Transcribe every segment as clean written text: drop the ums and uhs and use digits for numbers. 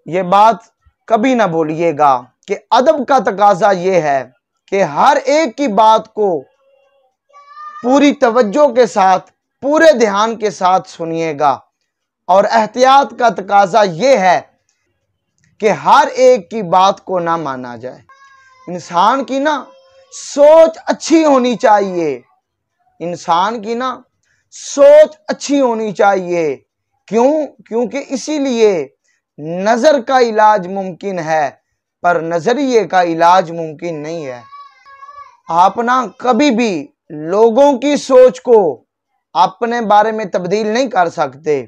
یہ بات کبھی نہ بھولیے گا کہ ادب کا تقاضا یہ ہے کہ ہر ایک کی بات کو پوری توجہ کے ساتھ، پورے دھیان کے ساتھ سنیے گا، اور احتیاط کا تقاضا یہ ہے کہ ہر ایک کی بات کو نہ مانا جائے۔ انسان کی نا سوچ اچھی ہونی چاہیے، انسان کی نا سوچ اچھی ہونی چاہیے۔ کیونکہ اسی لیے نظر کا علاج ممکن ہے پر نظریے کا علاج ممکن نہیں ہے۔ آپ نا کبھی بھی لوگوں کی سوچ کو اپنے بارے میں تبدیل نہیں کر سکتے،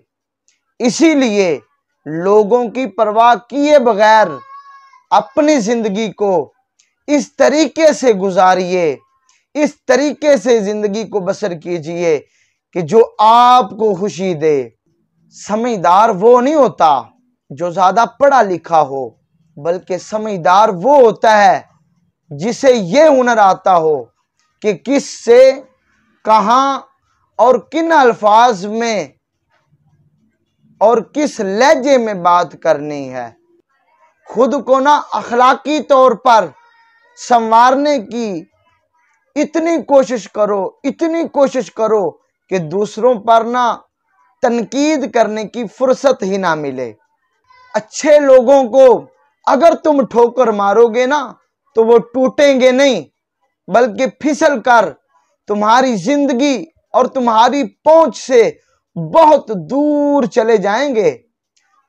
اسی لیے لوگوں کی پرواہ کیے بغیر اپنی زندگی کو اس طریقے سے گزاریے، اس طریقے سے زندگی کو بسر کیجئے کہ جو آپ کو خوشی دے۔ سمجھدار وہ نہیں ہوتا جو زیادہ پڑھا لکھا ہو، بلکہ سمجھدار وہ ہوتا ہے جسے یہ ہنر آتا ہو کہ کس سے، کہاں اور کن الفاظ میں اور کس لہجے میں بات کرنی ہے۔ خود کو نا اخلاقی طور پر سنوارنے کی اتنی کوشش کرو کہ دوسروں پر نا تنقید کرنے کی فرصت ہی نہ ملے۔ اچھے لوگوں کو اگر تم ٹھوکر مارو گے نا تو وہ ٹوٹیں گے نہیں، بلکہ پھسل کر تمہاری زندگی اور تمہاری پہنچ سے بہت دور چلے جائیں گے۔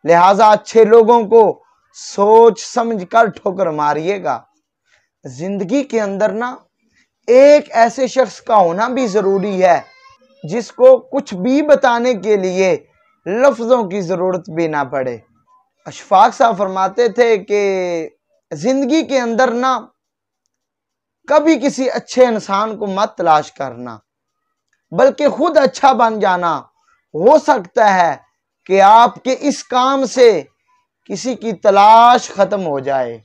لہٰذا اچھے لوگوں کو سوچ سمجھ کر ٹھوکر ماریے گا۔ زندگی کے اندر نا ایک ایسے شخص کا ہونا بھی ضروری ہے جس کو کچھ بھی بتانے کے لیے لفظوں کی ضرورت بھی نہ پڑے۔ اشفاق صاحب فرماتے تھے کہ زندگی کے اندر نا کبھی کسی اچھے انسان کو مت تلاش کرنا، بلکہ خود اچھا بن جانا۔ ہو سکتا ہے کہ آپ کے اس کام سے کسی کی تلاش ختم ہو جائے۔